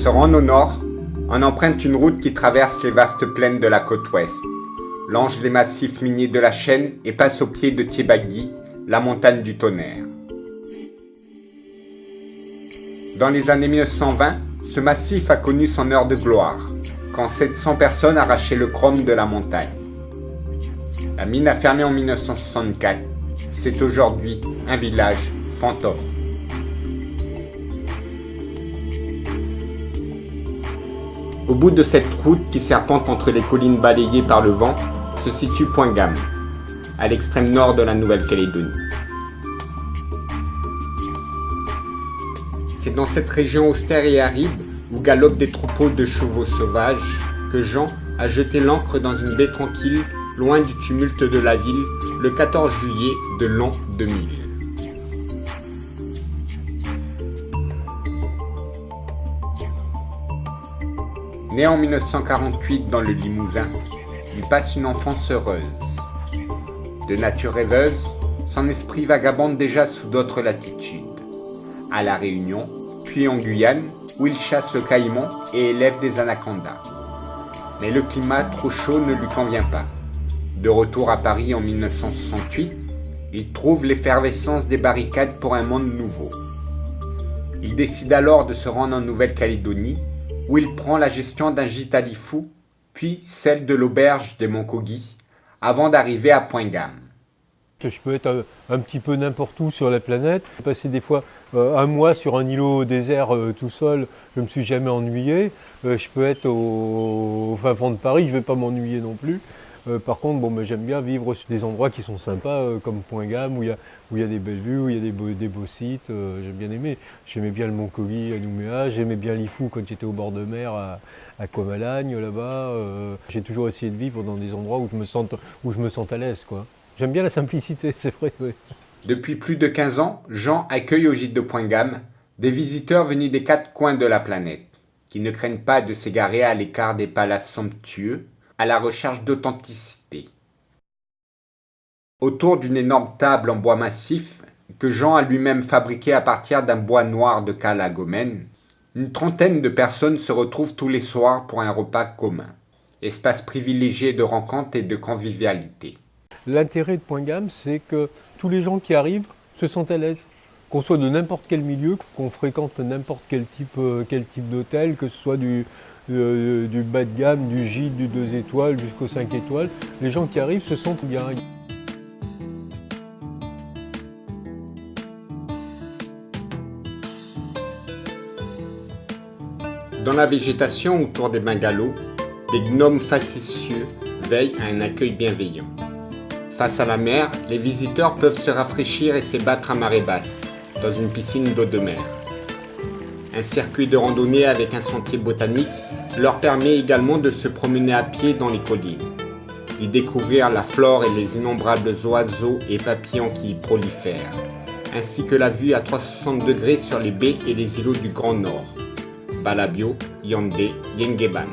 se rendre au nord, on emprunte une route qui traverse les vastes plaines de la côte ouest, longe les massifs miniers de la Chaîne et passe au pied de Thiébagui, la montagne du tonnerre. Dans les années 1920, ce massif a connu son heure de gloire, quand 700 personnes arrachaient le chrome de la montagne. La mine a fermé en 1964. C'est aujourd'hui un village fantôme. Au bout de cette route qui serpente entre les collines balayées par le vent, se situe Point Gamme, à l'extrême nord de la Nouvelle-Calédonie. C'est dans cette région austère et aride où galopent des troupeaux de chevaux sauvages que Jean a jeté l'ancre dans une baie tranquille, loin du tumulte de la ville, le 14 juillet de l'an 2000. Né en 1948 dans le Limousin, il passe une enfance heureuse. De nature rêveuse, son esprit vagabonde déjà sous d'autres latitudes. À La Réunion, puis en Guyane, où il chasse le caïman et élève des anacondas. Mais le climat trop chaud ne lui convient pas. De retour à Paris en 1968, il trouve l'effervescence des barricades pour un monde nouveau. Il décide alors de se rendre en Nouvelle-Calédonie, où il prend la gestion d'un gîte à Lifou, puis celle de l'auberge des Monkogi, avant d'arriver à Point Gamme. Je peux être un petit peu n'importe où sur la planète, passer des fois un mois sur un îlot désert tout seul, je ne me suis jamais ennuyé. Je peux être au fin fond de Paris, je ne vais pas m'ennuyer non plus. Par contre, j'aime bien vivre sur des endroits qui sont sympas, comme Point Gamme, où il y a des belles vues, où il y a des beaux sites. J'ai bien aimé. J'aimais bien le Monkogi à Nouméa, j'aimais bien Lifou quand j'étais au bord de mer à Coimalagne, là-bas. J'ai toujours essayé de vivre dans des endroits où je me sente à l'aise, quoi. J'aime bien la simplicité, c'est vrai. Oui. Depuis plus de 15 ans, Jean accueille au gîte de Point Gamme des visiteurs venus des 4 coins de la planète, qui ne craignent pas de s'égarer à l'écart des palaces somptueux, à la recherche d'authenticité. Autour d'une énorme table en bois massif, que Jean a lui-même fabriquée à partir d'un bois noir de Calagomène, une trentaine de personnes se retrouvent tous les soirs pour un repas commun, espace privilégié de rencontres et de convivialité. L'intérêt de Point Gamme, c'est que tous les gens qui arrivent se sentent à l'aise. Qu'on soit de n'importe quel milieu, qu'on fréquente n'importe quel type d'hôtel, que ce soit du bas de gamme, du gîte, du 2 étoiles jusqu'aux 5 étoiles, les gens qui arrivent se sentent bien. Dans la végétation autour des bungalows, des gnomes facétieux veillent à un accueil bienveillant. Face à la mer, les visiteurs peuvent se rafraîchir et s'ébattre à marée basse, dans une piscine d'eau de mer. Un circuit de randonnée avec un sentier botanique leur permet également de se promener à pied dans les collines, d'y découvrir la flore et les innombrables oiseaux et papillons qui y prolifèrent, ainsi que la vue à 360 degrés sur les baies et les îlots du Grand Nord, Balabio, Yandé, Yengeban.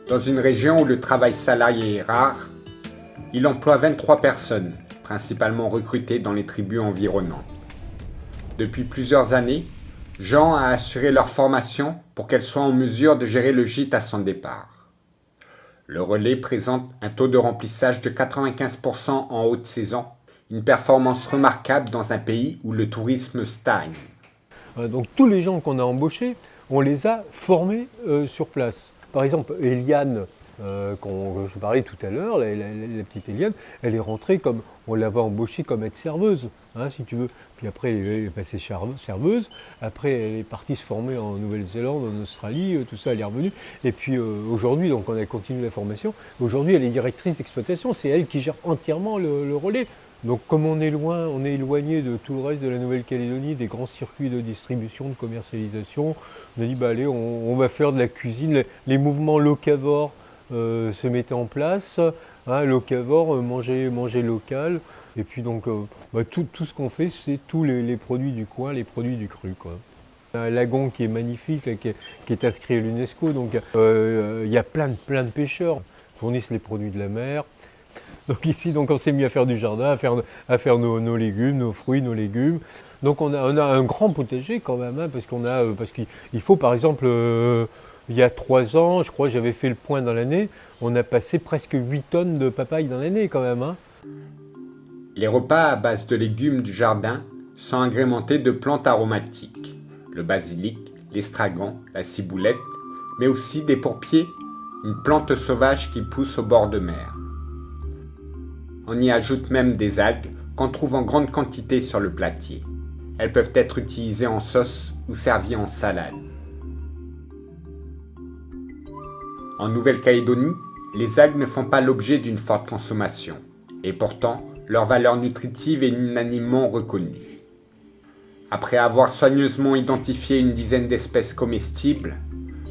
Dans une région où le travail salarié est rare, il emploie 23 personnes, principalement recrutées dans les tribus environnantes. Depuis plusieurs années, Jean a assuré leur formation pour qu'elles soient en mesure de gérer le gîte à son départ. Le relais présente un taux de remplissage de 95% en haute saison, une performance remarquable dans un pays où le tourisme stagne. Donc tous les gens qu'on a embauchés, on les a formés sur place. Par exemple, Eliane, dont je parlais tout à l'heure, la petite Eliane, elle est rentrée comme, on l'avait embauchée comme aide-serveuse, si tu veux. Puis après, elle est passée serveuse. Après, elle est partie se former en Nouvelle-Zélande, en Australie, tout ça, elle est revenue. Et puis aujourd'hui, donc on a continué la formation. Aujourd'hui, elle est directrice d'exploitation. C'est elle qui gère entièrement le relais. Donc comme on est loin, on est éloigné de tout le reste de la Nouvelle-Calédonie, des grands circuits de distribution, de commercialisation, on a dit allez, on va faire de la cuisine, les mouvements locavores se mettaient en place, locavore, manger local, et puis donc tout ce qu'on fait, c'est tous les produits du coin, les produits du cru, quoi. Un lagon qui est magnifique, qui est inscrit à l'UNESCO, donc il y a plein de pêcheurs. fournissent les produits de la mer. Donc ici, on s'est mis à faire du jardin, à faire nos légumes, nos fruits, nos légumes. Donc on a un grand potager quand même, hein, parce qu'il faut par exemple, il y a 3 ans, je crois, j'avais fait le point dans l'année, on a passé presque 8 tonnes de papaye dans l'année quand même. Hein. Les repas à base de légumes du jardin sont agrémentés de plantes aromatiques, le basilic, l'estragon, la ciboulette, mais aussi des pourpiers, une plante sauvage qui pousse au bord de mer. On y ajoute même des algues qu'on trouve en grande quantité sur le platier. Elles peuvent être utilisées en sauce ou servies en salade. En Nouvelle-Calédonie, les algues ne font pas l'objet d'une forte consommation, et pourtant, leur valeur nutritive est unanimement reconnue. Après avoir soigneusement identifié une dizaine d'espèces comestibles,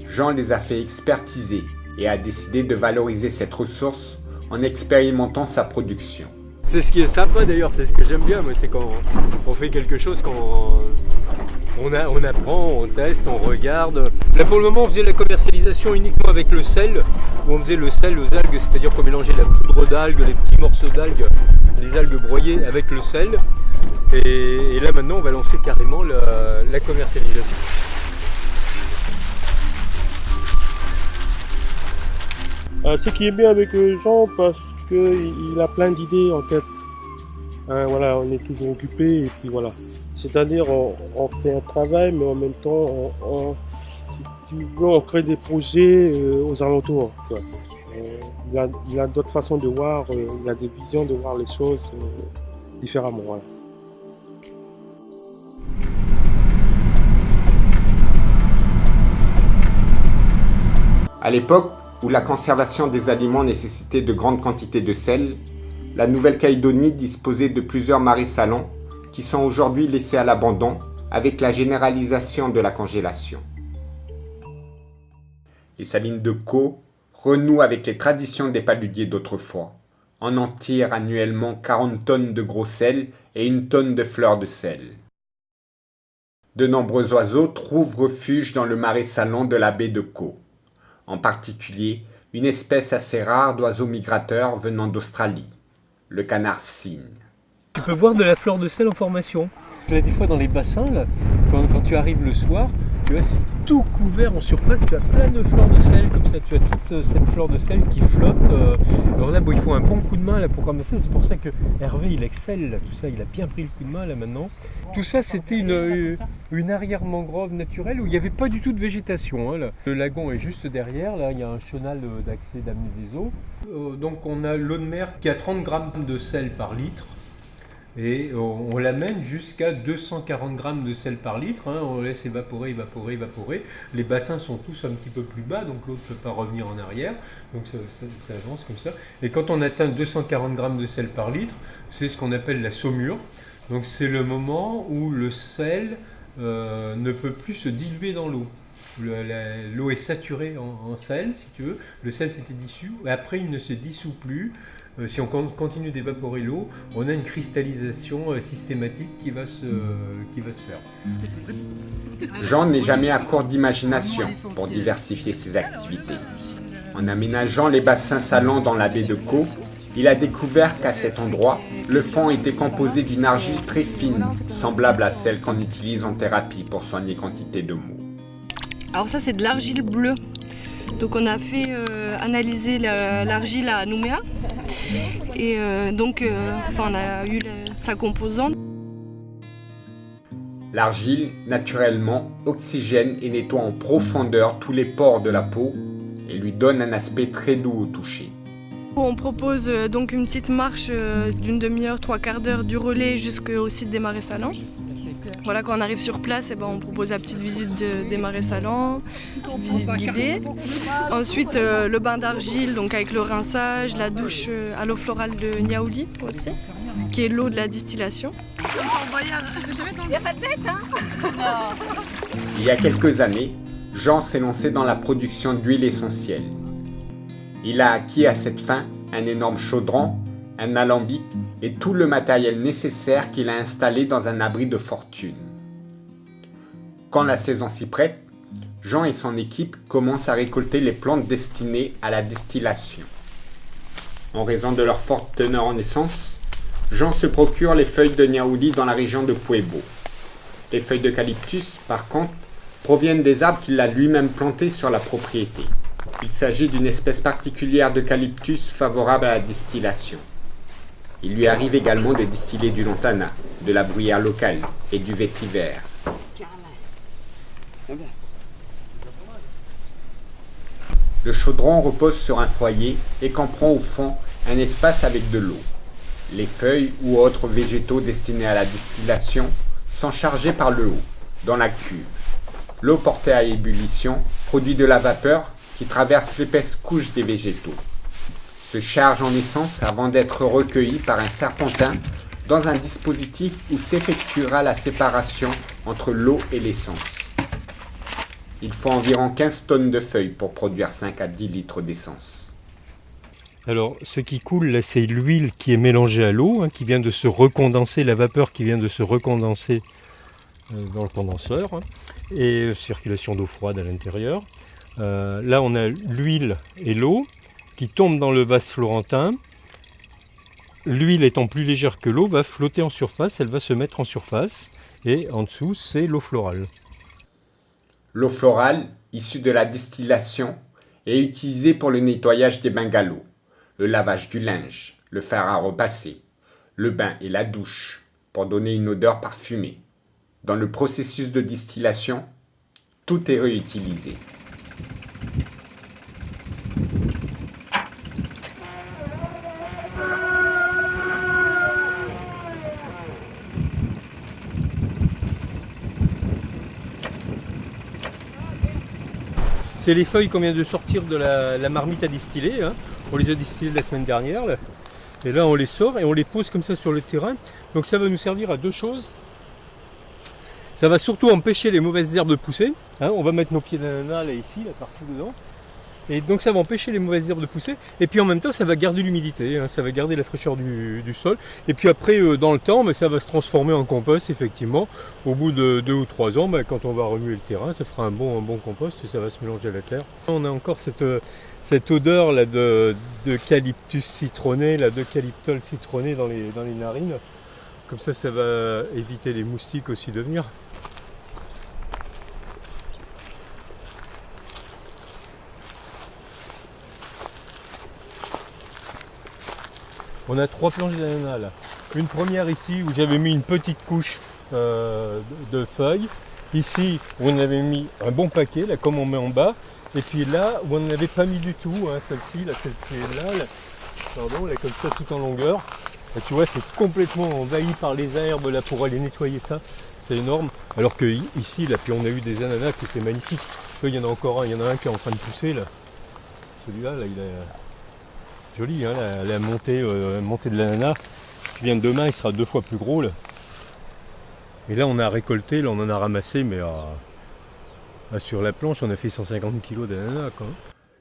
Jean les a fait expertiser et a décidé de valoriser cette ressource en expérimentant sa production. C'est ce qui est sympa d'ailleurs, c'est ce que j'aime bien, c'est quand on fait quelque chose, quand on apprend, on teste, on regarde. Là pour le moment on faisait la commercialisation uniquement avec le sel, où on faisait le sel aux algues, c'est-à-dire qu'on mélangeait la poudre d'algues, les petits morceaux d'algues, les algues broyées avec le sel. Et là maintenant on va lancer carrément la commercialisation. Ce qui est bien avec Jean, parce qu'il a plein d'idées en tête. Voilà, on est toujours occupé et puis voilà. C'est-à-dire on fait un travail, mais en même temps si tu veux, on crée des projets aux alentours. Il a d'autres façons de voir, il a des visions de voir les choses différemment. Voilà. À l'époque où la conservation des aliments nécessitait de grandes quantités de sel, la Nouvelle-Calédonie disposait de plusieurs marais salants qui sont aujourd'hui laissés à l'abandon avec la généralisation de la congélation. Les salines de Caux renouent avec les traditions des paludiers d'autrefois. On en tire annuellement 40 tonnes de gros sel et 1 tonne de fleurs de sel. De nombreux oiseaux trouvent refuge dans le marais salant de la baie de Caux. En particulier, une espèce assez rare d'oiseaux migrateurs venant d'Australie, le canard cygne. Tu peux voir de la fleur de sel en formation. Des fois dans les bassins, là, quand tu arrives le soir, tu vois, c'est tout couvert en surface, tu as plein de fleurs de sel comme ça, tu as toute cette fleur de sel qui flotte. Alors là, il faut un bon coup de main là, pour ramasser, c'est pour ça que Hervé il excelle, là, tout ça, il a bien pris le coup de main là maintenant. Tout ça c'était une arrière-mangrove naturelle où il n'y avait pas du tout de végétation. Hein, là. Le lagon est juste derrière, là il y a un chenal d'accès d'amener des eaux. Donc on a l'eau de mer qui a 30 grammes de sel par litre. Et on l'amène jusqu'à 240 grammes de sel par litre, hein, on laisse évaporer. Les bassins sont tous un petit peu plus bas, donc l'eau ne peut pas revenir en arrière, donc ça avance comme ça. Et quand on atteint 240 grammes de sel par litre, c'est ce qu'on appelle la saumure. Donc c'est le moment où le sel ne peut plus se diluer dans l'eau. L'eau est saturée en sel, si tu veux, le sel s'était dissous, et après il ne se dissout plus. Si on continue d'évaporer l'eau, on a une cristallisation systématique qui va se faire. Jean n'est jamais à court d'imagination pour diversifier ses activités. En aménageant les bassins salants dans la baie de Caux, il a découvert qu'à cet endroit, le fond était composé d'une argile très fine, semblable à celle qu'on utilise en thérapie pour soigner quantité de maux. Alors ça c'est de l'argile bleue. Donc on a fait analyser l'argile à Nouméa et on a eu sa composante. L'argile, naturellement, oxygène et nettoie en profondeur tous les pores de la peau et lui donne un aspect très doux au toucher. On propose donc une petite marche d'une demi-heure, 3/4 d'heure du relais jusqu'au site des marais salants. Voilà, quand on arrive sur place, on propose la petite visite des marais salants, visite guidée. Ensuite, le bain d'argile, donc avec le rinçage, la douche à l'eau florale de Niaouli aussi, qui est l'eau de la distillation. Il n'y a pas de bête, hein? Il y a quelques années, Jean s'est lancé dans la production d'huile essentielle. Il a acquis à cette fin un énorme chaudron, un alambic et tout le matériel nécessaire qu'il a installé dans un abri de fortune. Quand la saison s'y prête, Jean et son équipe commencent à récolter les plantes destinées à la distillation. En raison de leur forte teneur en essence, Jean se procure les feuilles de niaouli dans la région de Pueblo. Les feuilles d'eucalyptus, par contre, proviennent des arbres qu'il a lui-même plantés sur la propriété. Il s'agit d'une espèce particulière d'eucalyptus favorable à la distillation. Il lui arrive également de distiller du lantana, de la bruyère locale et du vétiver. Le chaudron repose sur un foyer et comprend au fond un espace avec de l'eau. Les feuilles ou autres végétaux destinés à la distillation sont chargés par le haut, dans la cuve. L'eau portée à ébullition produit de la vapeur qui traverse l'épaisse couche des végétaux, se charge en essence avant d'être recueillie par un serpentin dans un dispositif où s'effectuera la séparation entre l'eau et l'essence. Il faut environ 15 tonnes de feuilles pour produire 5 à 10 litres d'essence. Alors, ce qui coule là, c'est l'huile qui est mélangée à l'eau, qui vient de se recondenser, la vapeur qui vient de se recondenser dans le condenseur, et circulation d'eau froide à l'intérieur. Là, on a l'huile et l'eau qui tombent dans le vase florentin. L'huile étant plus légère que l'eau, va flotter en surface, elle va se mettre en surface, et en dessous, c'est l'eau florale. L'eau florale, issue de la distillation, est utilisée pour le nettoyage des bungalows, le lavage du linge, le fer à repasser, le bain et la douche, pour donner une odeur parfumée. Dans le processus de distillation, tout est réutilisé. C'est les feuilles qu'on vient de sortir de la marmite à distiller. On les a distillées la semaine dernière. Là. Et là, on les sort et on les pose comme ça sur le terrain. Donc ça va nous servir à deux choses. Ça va surtout empêcher les mauvaises herbes de pousser. On va mettre nos pieds d'ananas là, ici, là, partout dedans. Et donc ça va empêcher les mauvaises herbes de pousser. Et puis en même temps, ça va garder l'humidité. Ça va garder la fraîcheur du sol. Et puis après, dans le temps, ça va se transformer en compost, effectivement. Au bout de 2 ou 3 ans, quand on va remuer le terrain, ça fera un bon compost et ça va se mélanger à la terre. On a encore cette odeur là, d'eucalyptus citronné, d'eucalyptol citronné dans les narines. Comme ça, ça va éviter les moustiques aussi de venir. On a 3 planches d'ananas là. Une première ici où j'avais mis une petite couche de feuilles. Ici où on avait mis un bon paquet, là comme on met en bas. Et puis là où on n'avait pas mis du tout, celle-ci, là, celle qui est là, pardon, là comme ça tout en longueur. Et tu vois, c'est complètement envahi par les herbes là pour aller nettoyer ça. C'est énorme. Alors que ici, là, puis on a eu des ananas qui étaient magnifiques. Il y en a encore un, il y en a un qui est en train de pousser là. Celui-là, là, il est joli, la montée de l'ananas qui vient de demain, il sera 2 fois plus gros là. Et là on a récolté, là on en a ramassé, mais sur la planche on a fait 150 kg d'ananas quoi.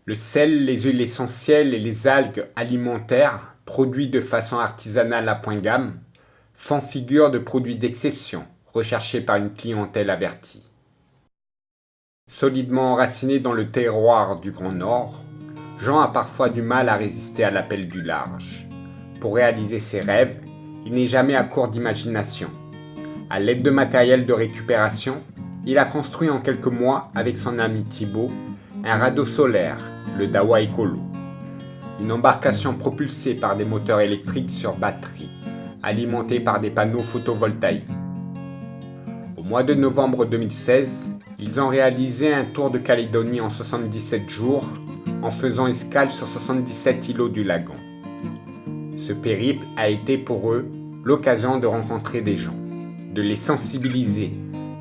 Le sel, les huiles essentielles et les algues alimentaires, produits de façon artisanale à point gamme, font figure de produits d'exception, recherchés par une clientèle avertie. Solidement enraciné dans le terroir du Grand Nord, Jean a parfois du mal à résister à l'appel du large. Pour réaliser ses rêves, il n'est jamais à court d'imagination. À l'aide de matériel de récupération, il a construit en quelques mois, avec son ami Thibaut, un radeau solaire, le Dawa Écolo. Une embarcation propulsée par des moteurs électriques sur batterie, alimentée par des panneaux photovoltaïques. Au mois de novembre 2016, ils ont réalisé un tour de Calédonie en 77 jours, en faisant escale sur 77 îlots du lagon. Ce périple a été pour eux l'occasion de rencontrer des gens, de les sensibiliser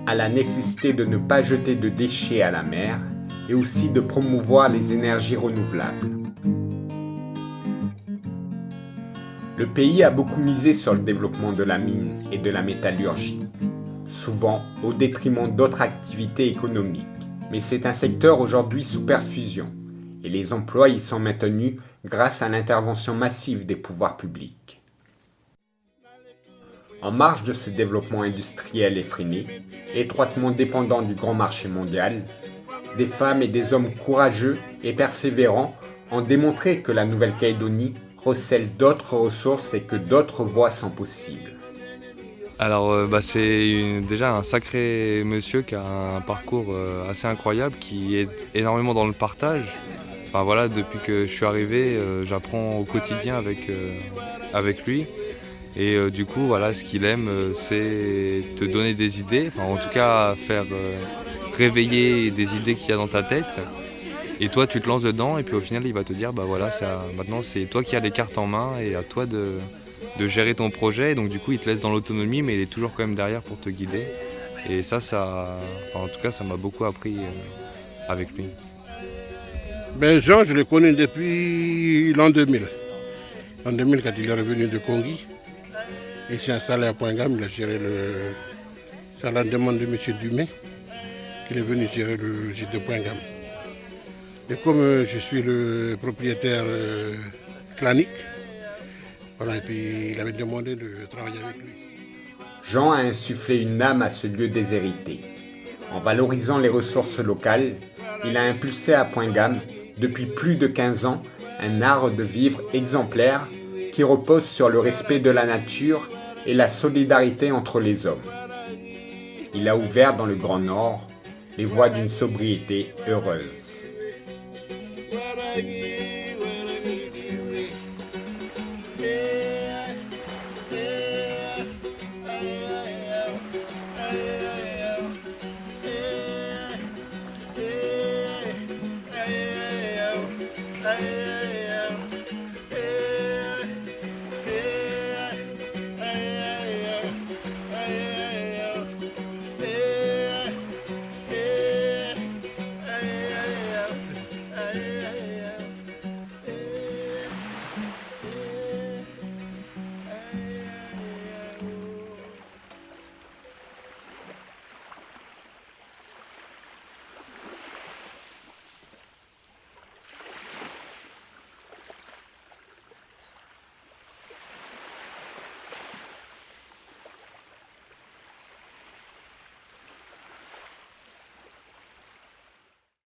à la nécessité de ne pas jeter de déchets à la mer et aussi de promouvoir les énergies renouvelables. Le pays a beaucoup misé sur le développement de la mine et de la métallurgie, souvent au détriment d'autres activités économiques. Mais c'est un secteur aujourd'hui sous perfusion et les emplois y sont maintenus grâce à l'intervention massive des pouvoirs publics. En marge de ce développement industriel effréné, étroitement dépendant du grand marché mondial, des femmes et des hommes courageux et persévérants ont démontré que la Nouvelle-Calédonie recèle d'autres ressources et que d'autres voies sont possibles. Alors c'est déjà un sacré monsieur qui a un parcours assez incroyable, qui est énormément dans le partage. Enfin voilà, depuis que je suis arrivé, j'apprends au quotidien avec lui. Et du coup, voilà, ce qu'il aime, c'est te donner des idées, enfin en tout cas faire réveiller des idées qu'il y a dans ta tête. Et toi, tu te lances dedans et puis au final, il va te dire, bah voilà, maintenant c'est toi qui as les cartes en main et à toi de gérer ton projet. Donc du coup, il te laisse dans l'autonomie, mais il est toujours quand même derrière pour te guider. Et en tout cas, ça m'a beaucoup appris avec lui. Ben Jean, je le connais depuis l'an 2000. En 2000, quand il est revenu de Congy, il s'est installé à Point-Gamme, il a géré c'est à la demande de M. Dumais qu'il est venu gérer le gîte de Point-Gamme. Et comme je suis le propriétaire clanique, voilà, et puis il avait demandé de travailler avec lui. Jean a insufflé une âme à ce lieu déshérité. En valorisant les ressources locales, il a impulsé à Point-Gamme, depuis plus de 15 ans, un art de vivre exemplaire qui repose sur le respect de la nature et la solidarité entre les hommes. Il a ouvert dans le Grand Nord les voies d'une sobriété heureuse.